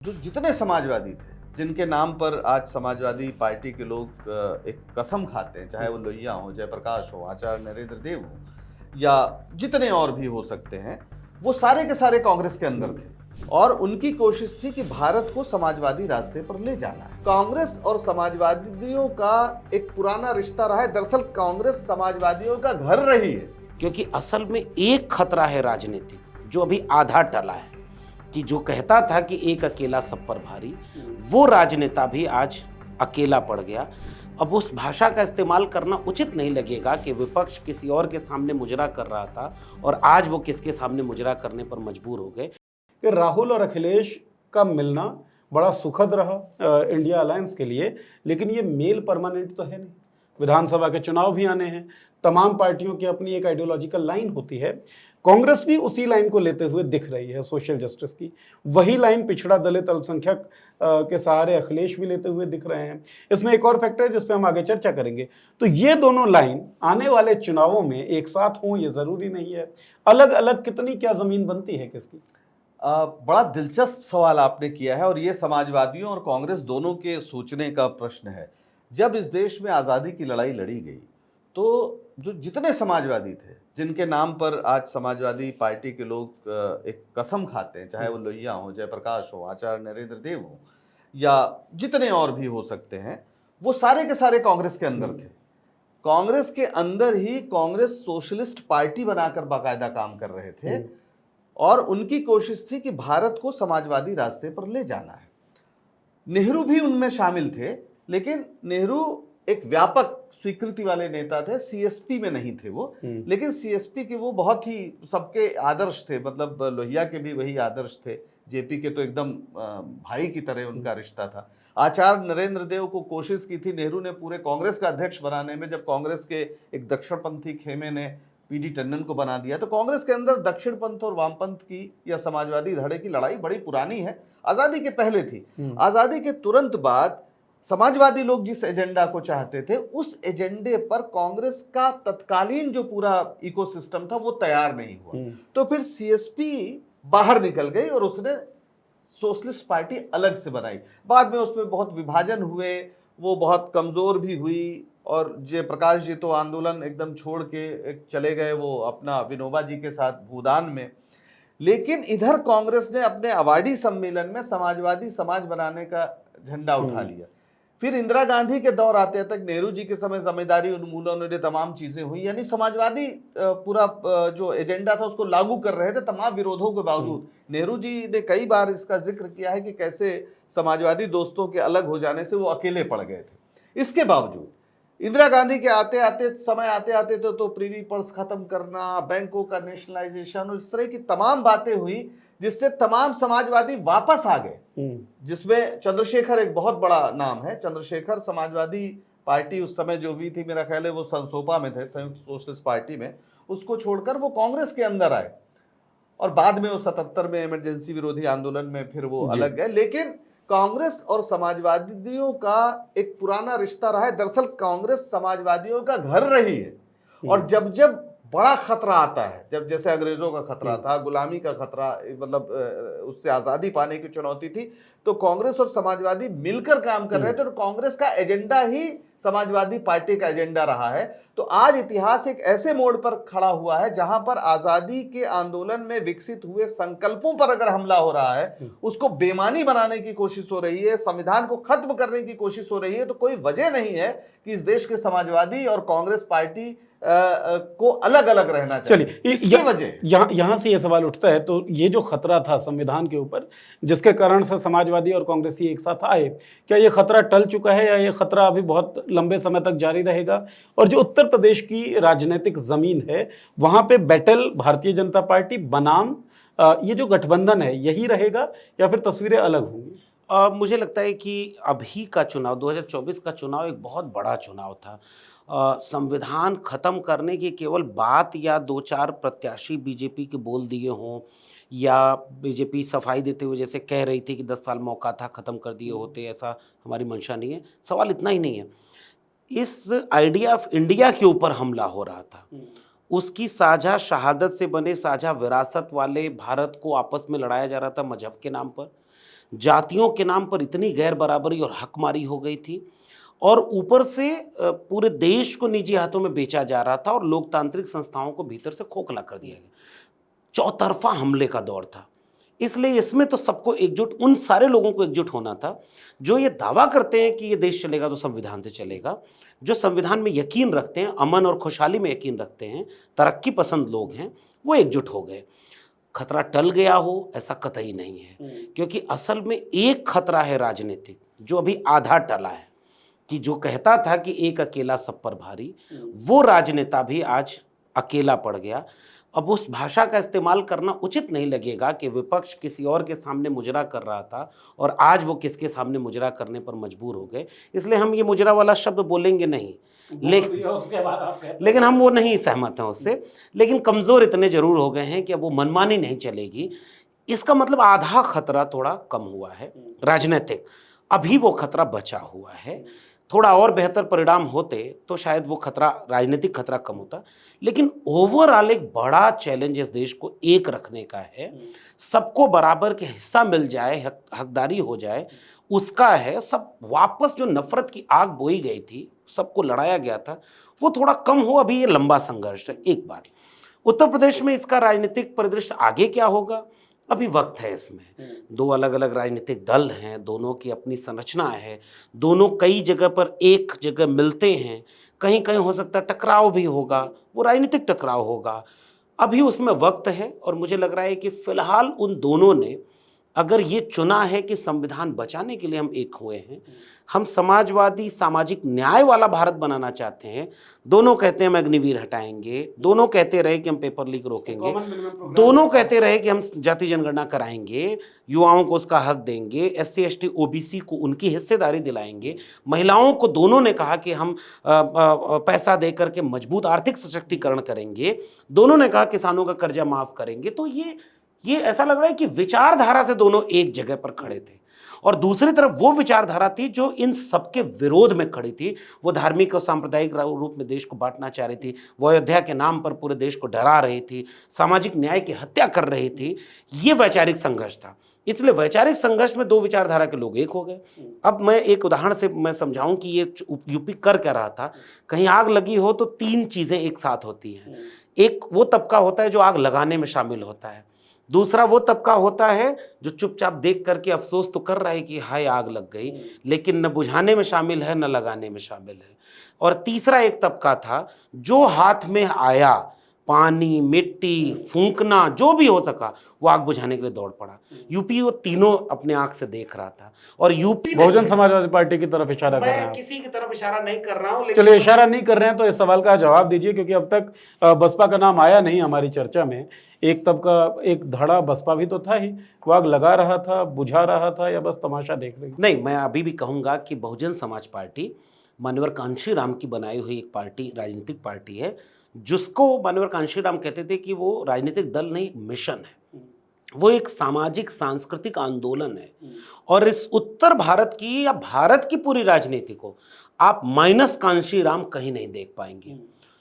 जो जितने समाजवादी थे, जिनके नाम पर आज समाजवादी पार्टी के लोग एक कसम खाते हैं, चाहे वो लोहिया हो, जयप्रकाश हो, आचार्य नरेंद्र देव हो या जितने और भी हो सकते हैं, वो सारे के सारे कांग्रेस के अंदर थे और उनकी कोशिश थी कि भारत को समाजवादी रास्ते पर ले जाना है। कांग्रेस और समाजवादियों का एक पुराना रिश्ता रहा है। दरअसल कांग्रेस समाजवादियों का घर रही है, क्योंकि असल में एक खतरा है राजनीतिक जो अभी आधा टला है कि जो कहता था कि एक अकेला सब पर भारी, वो राजनेता भी आज अकेला पड़ गया। अब उस भाषा का इस्तेमाल करना उचित नहीं लगेगा कि विपक्ष किसी और के सामने मुजरा कर रहा था और आज वो किसके सामने मुजरा करने पर मजबूर हो गए। कि राहुल और अखिलेश का मिलना बड़ा सुखद रहा इंडिया अलायंस के लिए, लेकिन ये मेल परमानेंट तो है नहीं। विधानसभा के चुनाव भी आने हैं, तमाम पार्टियों की अपनी एक आइडियोलॉजिकल लाइन होती है। कांग्रेस भी उसी लाइन को लेते हुए दिख रही है, सोशल जस्टिस की। वही लाइन पिछड़ा दलित अल्पसंख्यक के सहारे अखिलेश भी लेते हुए दिख रहे हैं। इसमें एक और फैक्टर है जिस पे हम आगे चर्चा करेंगे। तो ये दोनों लाइन आने वाले चुनावों में एक साथ हों ये जरूरी नहीं है, अलग अलग कितनी क्या जमीन बनती है किसकी। बड़ा दिलचस्प सवाल आपने किया है और ये समाजवादियों और कांग्रेस दोनों के सोचने का प्रश्न है। जब इस देश में आज़ादी की लड़ाई लड़ी गई तो जो जितने समाजवादी थे, जिनके नाम पर आज समाजवादी पार्टी के लोग एक कसम खाते हैं, चाहे वो लोहिया हो, जयप्रकाश हो, आचार्य नरेंद्र देव हो या जितने और भी हो सकते हैं, वो सारे के सारे कांग्रेस के अंदर थे। कांग्रेस के अंदर ही कांग्रेस सोशलिस्ट पार्टी बनाकर बाकायदा काम कर रहे थे और उनकी कोशिश थी कि भारत को समाजवादी रास्ते पर ले जाना है। नेहरू भी उनमें शामिल थे, लेकिन नेहरू एक व्यापक स्वीकृति वाले नेता थे, सीएसपी में नहीं थे वो, लेकिन सीएसपी के वो बहुत ही सबके आदर्श थे। मतलब लोहिया के भी वही आदर्श थे, जेपी के तो एकदम भाई की तरह उनका रिश्ता था। आचार्य नरेंद्र देव को कोशिश की थी नेहरू ने पूरे कांग्रेस का अध्यक्ष बनाने में, जब कांग्रेस के एक दक्षिणपंथी खेमे ने पीडी टंडन को बना दिया। तो कांग्रेस के अंदर दक्षिण पंथ और वामपंथ की या समाजवादी धड़े की लड़ाई बड़ी पुरानी है, आजादी के पहले थी। आजादी के तुरंत बाद समाजवादी लोग जिस एजेंडा को चाहते थे, उस एजेंडे पर कांग्रेस का तत्कालीन जो पूरा इकोसिस्टम था वो तैयार नहीं हुआ। तो फिर सीएसपी बाहर निकल गई और उसने सोशलिस्ट पार्टी अलग से बनाई। बाद में उसमें बहुत विभाजन हुए, वो बहुत कमजोर भी हुई और जयप्रकाश जी तो आंदोलन एकदम छोड़ के चले गए वो अपना विनोबा जी के साथ भूदान में। लेकिन इधर कांग्रेस ने अपने अवार्डी सम्मेलन में समाजवादी समाज बनाने का झंडा उठा लिया। फिर इंदिरा गांधी के दौर आते तक नेहरू जी के समय जमींदारी उन्मूलन और तमाम चीजें हुई, यानी समाजवादी पूरा जो एजेंडा था उसको लागू कर रहे थे तमाम विरोधों के बावजूद। नेहरू जी ने कई बार इसका जिक्र किया है कि कैसे समाजवादी दोस्तों के अलग हो जाने से वो अकेले पड़ गए थे। इसके बावजूद इंदिरा गांधी के आते आते तो प्रीवी पर्स खत्म करना, बैंकों का नेशनलाइजेशन और इस तरह की तमाम बातें हुई जिससे तमाम समाजवादी वापस आ गए, जिसमें चंद्रशेखर एक बहुत बड़ा नाम है। चंद्रशेखर समाजवादी पार्टी उस समय जो भी थी, मेरा ख्याल है वो संसोपा में थे, संयुक्त सोशलिस्ट पार्टी में, उसको छोड़कर वो कांग्रेस के अंदर आए और बाद में वो 77 में इमरजेंसी विरोधी आंदोलन में फिर वो अलग गए। लेकिन कांग्रेस और समाजवादियों का एक पुराना रिश्ता रहा है। दरअसल कांग्रेस समाजवादियों का घर रही है और जब जब बड़ा खतरा आता है, जब जैसे अंग्रेजों का खतरा था, गुलामी का खतरा, मतलब उससे आजादी पाने की चुनौती थी, तो कांग्रेस और समाजवादी मिलकर काम कर रहे थे और कांग्रेस का एजेंडा ही समाजवादी पार्टी का एजेंडा रहा है। तो आज इतिहास एक ऐसे मोड़ पर खड़ा हुआ है जहां पर आजादी के आंदोलन में विकसित हुए संकल्पों पर अगर हमला हो रहा है, उसको बेमानी बनाने की कोशिश हो रही है, संविधान को खत्म करने की कोशिश हो रही है, तो कोई वजह नहीं है कि इस देश के समाजवादी और कांग्रेस पार्टी को अलग अलग रहना चाहिए। चलिए, यहाँ से ये सवाल उठता है, तो ये जो खतरा था संविधान के ऊपर जिसके कारण से समाजवादी और कांग्रेसी एक साथ आए, क्या ये खतरा टल चुका है या ये खतरा अभी बहुत लंबे समय तक जारी रहेगा? और जो उत्तर प्रदेश की राजनीतिक जमीन है वहां पे बैटल भारतीय जनता पार्टी बनाम ये जो गठबंधन है यही रहेगा या फिर तस्वीरें अलग होंगी? मुझे लगता है कि अभी का चुनाव 2024 का चुनाव एक बहुत बड़ा चुनाव था। संविधान खत्म करने की केवल बात या दो चार प्रत्याशी बीजेपी के बोल दिए हों या बीजेपी सफाई देते हुए जैसे कह रही थी कि 10 साल मौका था, खत्म कर दिए होते, ऐसा हमारी मंशा नहीं है। सवाल इतना ही नहीं है, इस आइडिया ऑफ इंडिया के ऊपर हमला हो रहा था, उसकी साझा शहादत से बने साझा विरासत वाले भारत को आपस में लड़ाया जा रहा था मजहब के नाम पर। जातियों के नाम पर इतनी गैर बराबरी और हकमारी हो गई थी, और ऊपर से पूरे देश को निजी हाथों में बेचा जा रहा था और लोकतांत्रिक संस्थाओं को भीतर से खोखला कर दिया गया। चौतरफा हमले का दौर था। इसलिए इसमें तो सबको एकजुट, उन सारे लोगों को एकजुट होना था जो ये दावा करते हैं कि ये देश चलेगा तो संविधान से चलेगा, जो संविधान में यकीन रखते हैं, अमन और खुशहाली में यकीन रखते हैं, तरक्की पसंद लोग हैं, वो एकजुट हो गए। खतरा टल गया हो ऐसा कतई नहीं है, क्योंकि असल में एक खतरा है राजनीतिक जो अभी आधा टला है, कि जो कहता था कि एक अकेला सब पर भारी, वो राजनेता भी आज अकेला पड़ गया। अब उस भाषा का इस्तेमाल करना उचित नहीं लगेगा कि विपक्ष किसी और के सामने मुजरा कर रहा था और आज वो किसके सामने मुजरा करने पर मजबूर हो गए, इसलिए हम ये मुजरा वाला शब्द बोलेंगे नहीं। लेकिन हम वो नहीं सहमत हैं उससे, लेकिन कमज़ोर इतने ज़रूर हो गए हैं कि अब वो मनमानी नहीं चलेगी। इसका मतलब आधा खतरा थोड़ा कम हुआ है राजनीतिक, अभी वो खतरा बचा हुआ है। थोड़ा और बेहतर परिणाम होते तो शायद वो खतरा, राजनीतिक खतरा कम होता, लेकिन ओवरऑल एक बड़ा चैलेंज इस देश को एक रखने का है, सबको बराबर के हिस्सा मिल जाए, हकदारी हो जाए, उसका है। सब वापस जो नफरत की आग बोई गई थी, सबको लड़ाया गया था, वो थोड़ा कम हो। अभी ये लंबा संघर्ष है। एक बार उत्तर प्रदेश में इसका राजनीतिक परिदृश्य आगे क्या होगा, अभी वक्त है। इसमें दो अलग अलग राजनीतिक दल हैं, दोनों की अपनी संरचना है, दोनों कई जगह पर एक जगह मिलते हैं, कहीं कहीं हो सकता है टकराव भी होगा, वो राजनीतिक टकराव होगा। अभी उसमें वक्त है और मुझे लग रहा है कि फिलहाल उन दोनों ने अगर ये चुना है कि संविधान बचाने के लिए हम एक हुए हैं, हम समाजवादी सामाजिक न्याय वाला भारत बनाना चाहते हैं। दोनों कहते हैं हम अग्निवीर हटाएंगे, दोनों कहते रहे कि हम पेपर लीक रोकेंगे, दोनों कहते रहे कि हम जाति जनगणना कराएंगे, युवाओं को उसका हक देंगे, SC ST OBC को उनकी हिस्सेदारी दिलाएंगे, महिलाओं को दोनों ने कहा कि हम पैसा दे करके मजबूत आर्थिक सशक्तिकरण करेंगे, दोनों ने कहा किसानों का कर्जा माफ करेंगे। तो ये ऐसा लग रहा है कि विचारधारा से दोनों एक जगह पर खड़े थे, और दूसरी तरफ वो विचारधारा थी जो इन सबके विरोध में खड़ी थी। वो धार्मिक और सांप्रदायिक रूप में देश को बांटना चाह रही थी, वो अयोध्या के नाम पर पूरे देश को डरा रही थी, सामाजिक न्याय की हत्या कर रही थी। ये वैचारिक संघर्ष था। इसलिए वैचारिक संघर्ष में दो विचारधारा के लोग एक हो गए। अब मैं एक उदाहरण से मैं समझाऊं कि ये यूपी कर क्या रहा था। कहीं आग लगी हो तो तीन चीज़ें एक साथ होती हैं। एक वो तबका होता है जो आग लगाने में शामिल होता है, दूसरा वो तबका होता है जो चुपचाप देख करके अफसोस तो कर रहा है कि हाय आग लग गई, लेकिन न बुझाने में शामिल है न लगाने में शामिल है। और तीसरा एक तबका था जो हाथ में आया, पानी, मिट्टी, फूंकना, जो भी हो सका, वो आग बुझाने के लिए दौड़ पड़ा। यूपी वो तीनों अपने आंख से देख रहा था। और यूपी बहुजन समाजवादी पार्टी की तरफ इशारा कर रहे हैं मैं आप। किसी की तरफ इशारा नहीं कर रहा हूँ, चलिए, इशारा नहीं कर रहे हैं तो इस सवाल का जवाब दीजिए, क्योंकि अब तक बसपा का नाम आया नहीं हमारी चर्चा में। एक तबका, एक धड़ा बसपा भी तो था ही, वो आग लगा रहा था, बुझा रहा था, या बस तमाशा देख रही? नहीं, मैं अभी भी कहूँगा कि बहुजन समाज पार्टी मान्यवर कांशीराम की बनाई हुई एक पार्टी, राजनीतिक पार्टी है, जिसको मान्यवर कांशीराम कहते थे कि वो राजनीतिक दल नहीं, एक मिशन है। वो एक सामाजिक सांस्कृतिक आंदोलन है। और इस उत्तर भारत की या भारत की पूरी राजनीति को आप माइनस कांशीराम कहीं नहीं देख पाएंगे।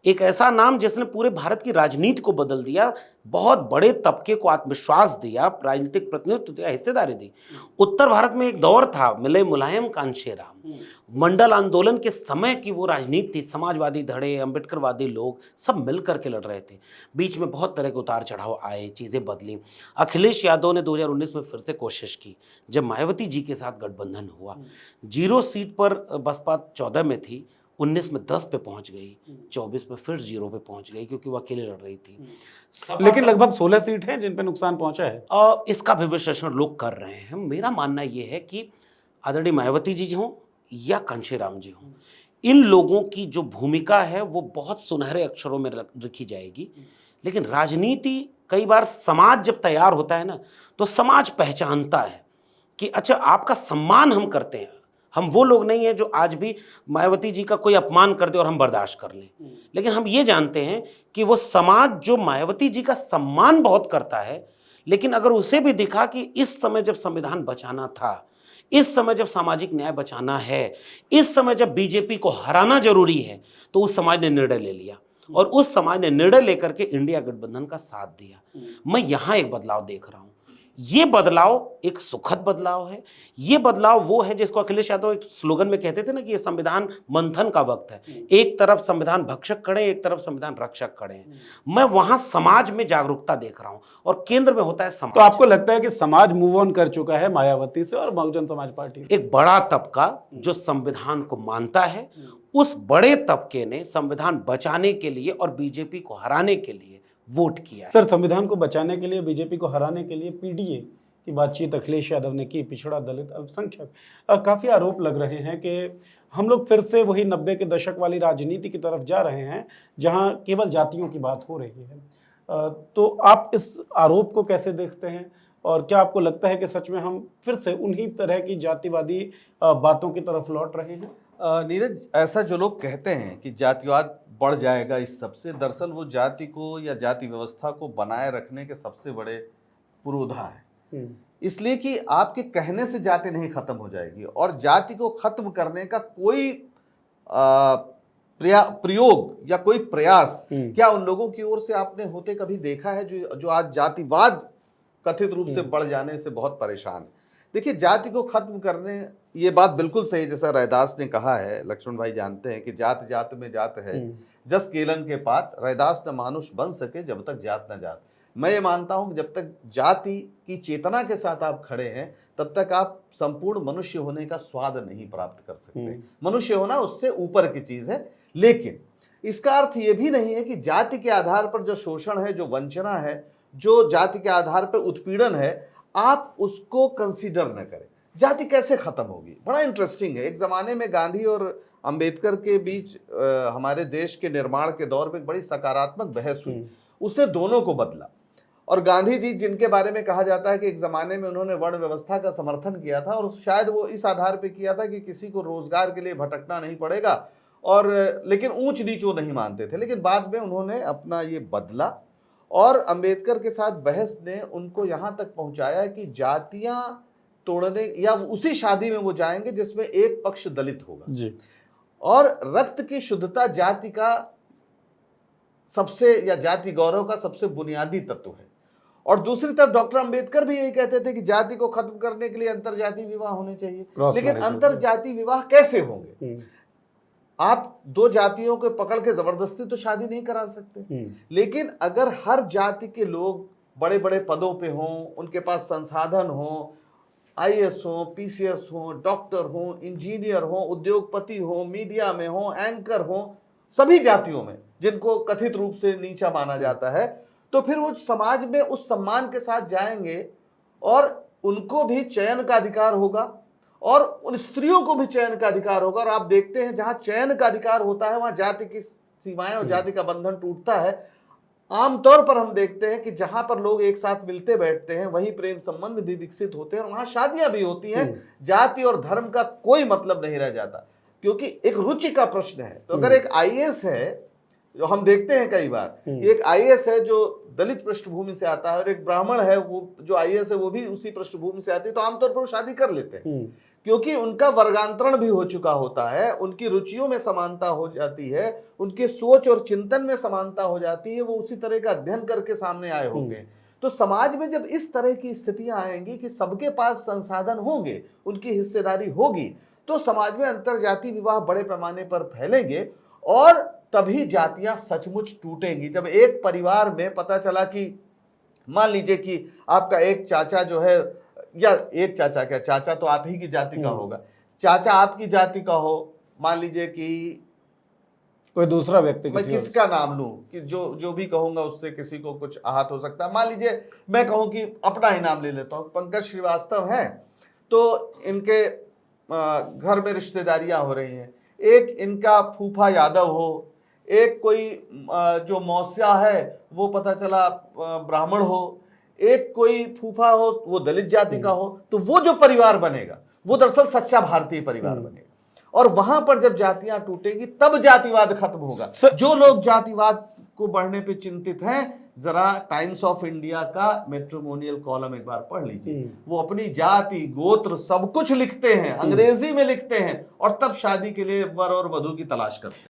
एक ऐसा नाम जिसने पूरे भारत की राजनीति को बदल दिया, बहुत बड़े तबके को आत्मविश्वास दिया, राजनीतिक प्रतिनिधित्व दिया, हिस्सेदारी दी। उत्तर भारत में एक दौर था मिले मुलायम कांशीराम, मंडल आंदोलन के समय की वो राजनीति थी। समाजवादी धड़े, अम्बेडकरवादी लोग सब मिल करके लड़ रहे थे। बीच में बहुत तरह के उतार चढ़ाव आए, चीज़ें बदली। अखिलेश यादव ने 2019 में फिर से कोशिश की, जब मायावती जी के साथ गठबंधन हुआ। 0 सीट पर बसपा 14 में थी, 19 में 10 पे पहुंच गई, 24 में फिर 0 पे पहुंच गई, क्योंकि वो अकेले लड़ रही थी। लेकिन लगभग 16 सीट हैं जिन पे नुकसान पहुंचा है। इसका भी विश्लेषण लोग कर रहे हैं। मेरा मानना ये है कि आदरणीय मायावती जी हों या कांशीराम जी हों, इन लोगों की जो भूमिका है वो बहुत सुनहरे अक्षरों में लिखी जाएगी। लेकिन राजनीति कई बार, समाज जब तैयार होता है ना, तो समाज पहचानता है कि अच्छा, आपका सम्मान हम करते हैं। हम वो लोग नहीं हैं जो आज भी मायावती जी का कोई अपमान कर दे और हम बर्दाश्त कर लें। लेकिन हम ये जानते हैं कि वो समाज जो मायावती जी का सम्मान बहुत करता है, लेकिन अगर उसे भी दिखा कि इस समय जब संविधान बचाना था, इस समय जब सामाजिक न्याय बचाना है, इस समय जब बीजेपी को हराना जरूरी है, तो उस समाज ने निर्णय ले लिया और उस समाज ने निर्णय लेकर के इंडिया गठबंधन का साथ दिया। मैं यहाँ एक बदलाव देख रहा हूँ। ये बदलाव एक सुखद बदलाव है। ये बदलाव वो है जिसको अखिलेश यादव एक स्लोगन में कहते थे ना कि ये संविधान मंथन का वक्त है। एक तरफ संविधान भक्षक खड़े हैं, एक तरफ संविधान रक्षक खड़े हैं। मैं वहां समाज में जागरूकता देख रहा हूं और केंद्र में होता है तो समाज। आपको लगता है कि समाज मूव ऑन कर चुका है मायावती से और बहुजन समाज पार्टी से? एक बड़ा तबका जो संविधान को मानता है, उस बड़े तबके ने संविधान बचाने के लिए और बीजेपी को हराने के लिए वोट किया है। सर, संविधान को बचाने के लिए, बीजेपी को हराने के लिए पीडीए की बातचीत अखिलेश यादव ने की, पिछड़ा, दलित, अल्पसंख्यक। काफ़ी आरोप लग रहे हैं कि हम लोग फिर से वही 90 के दशक वाली राजनीति की तरफ जा रहे हैं जहां केवल जातियों की बात हो रही है। तो आप इस आरोप को कैसे देखते हैं और क्या आपको लगता है कि सच में हम फिर से उन्हीं तरह की जातिवादी बातों की तरफ लौट रहे हैं? नीरज, ऐसा जो लोग कहते हैं कि जातिवाद बढ़ जाएगा इस सबसे, दरअसल वो जाति को या जाति व्यवस्था को बनाए रखने के सबसे बड़े पुरोधा है। इसलिए कि आपके कहने से जाति नहीं खत्म हो जाएगी और जाति को खत्म करने का कोई प्रयोग या कोई प्रयास क्या उन लोगों की ओर से आपने होते कभी देखा है जो आज जातिवाद कथित रूप से बढ़ जाने से बहुत परेशान है? देखिए, जाति को खत्म करने, ये बात बिल्कुल सही, जैसा रैदास ने कहा है, लक्ष्मण भाई जानते हैं कि जात जात में जात है, जस केलन के पात, रैदास न मानुष बन सके जब तक जात न जात। मैं ये मानता हूं कि जब तक जाति की चेतना के साथ आप खड़े हैं तब तक आप संपूर्ण मनुष्य होने का स्वाद नहीं प्राप्त कर सकते। मनुष्य होना उससे ऊपर की चीज है, लेकिन इसका अर्थ ये भी नहीं है कि जाति के आधार पर जो शोषण है, जो वंचना है, जो जाति के आधार पर उत्पीड़न है, आप उसको कंसीडर न करें। जाति कैसे खत्म होगी? बड़ा इंटरेस्टिंग है। एक जमाने में गांधी और अंबेडकर के बीच हमारे देश के निर्माण के दौर में एक बड़ी सकारात्मक बहस हुई, उसने दोनों को बदला। और गांधी जी, जिनके बारे में कहा जाता है कि एक जमाने में उन्होंने वर्ण व्यवस्था का समर्थन किया था और शायद वो इस आधार पर किया था कि किसी को रोजगार के लिए भटकना नहीं पड़ेगा, और लेकिन ऊंच नीच वो नहीं मानते थे। लेकिन बाद में उन्होंने अपना ये बदला और अंबेडकर के साथ बहस ने उनको यहां तक पहुंचाया कि जातियां तोड़ने या उसी शादी में वो जाएंगे जिसमें एक पक्ष दलित होगा जी। और रक्त की शुद्धता जाति का सबसे, या जाति गौरव का सबसे बुनियादी तत्व है। और दूसरी तरफ डॉक्टर अंबेडकर भी यही कहते थे कि जाति को खत्म करने के लिए अंतरजातीय विवाह होने चाहिए। लेकिन अंतरजातीय विवाह कैसे होंगे? आप दो जातियों को पकड़ के जबरदस्ती तो शादी नहीं करा सकते। लेकिन अगर हर जाति के लोग बड़े बड़े पदों पे हों, उनके पास संसाधन हो, आईएएस हो, पीसीएस हो, डॉक्टर हो, इंजीनियर हो, उद्योगपति हो, मीडिया में हो, एंकर हो, सभी जातियों में जिनको कथित रूप से नीचा माना जाता है, तो फिर वो समाज में उस सम्मान के साथ जाएंगे और उनको भी चयन का अधिकार होगा और उन स्त्रियों को भी चयन का अधिकार होगा। और आप देखते हैं जहां चयन का अधिकार होता है वहां जाति की सीमाएं और जाति का बंधन टूटता है। आमतौर पर हम देखते हैं कि जहां पर लोग एक साथ मिलते बैठते हैं वहीं प्रेम संबंध भी विकसित होते हैं और वहां शादियां भी होती हैं। जाति और धर्म का कोई मतलब नहीं रह जाता, क्योंकि एक रुचि का प्रश्न है। तो अगर एक आईएएस है, जो हम देखते हैं कई बार, एक आईएएस है जो दलित पृष्ठभूमि से आता है और एक ब्राह्मण है वो जो आईएएस है वो भी उसी पृष्ठभूमि से आती है, तो आमतौर पर वो शादी कर लेते हैं क्योंकि उनका वर्गांतरण भी हो चुका होता है, उनकी रुचियों में समानता हो जाती है, उनके सोच और चिंतन में समानता हो जाती है, वो उसी तरह का अध्ययन करके सामने आए होंगे। तो समाज में जब इस तरह की स्थितियां आएंगी कि सबके पास संसाधन होंगे, उनकी हिस्सेदारी होगी, तो समाज में अंतरजातीय विवाह बड़े पैमाने पर फैलेंगे और तभी जातियां सचमुच टूटेंगी। जब एक परिवार में पता चला कि मान लीजिए कि आपका एक चाचा जो है, या एक चाचा क्या, चाचा तो आप ही की जाति का होगा, चाचा आपकी जाति का हो, मान लीजिए कि कोई दूसरा व्यक्ति, मैं किसका नाम लूं कि जो भी कहूंगा उससे किसी को कुछ आहत हो सकता है। मान लीजिए मैं कहूं कि अपना ही नाम ले लेता हूं, पंकज श्रीवास्तव हैं, तो इनके घर में रिश्तेदारियां हो रही हैं, एक इनका फूफा यादव हो, एक कोई जो मौसिया है वो पता चला ब्राह्मण हो, एक कोई फूफा हो वो दलित जाति का हो, तो वो जो परिवार बनेगा वो दरअसल सच्चा भारतीय परिवार बनेगा। और वहां पर जब जातियां टूटेगी तब जातिवाद खत्म होगा। जो लोग जातिवाद को बढ़ने पे चिंतित हैं, जरा टाइम्स ऑफ इंडिया का मैट्रिमोनियल कॉलम एक बार पढ़ लीजिए। वो अपनी जाति, गोत्र सब कुछ लिखते हैं, अंग्रेजी में लिखते हैं और तब शादी के लिए वर और वधू की तलाश करते हैं।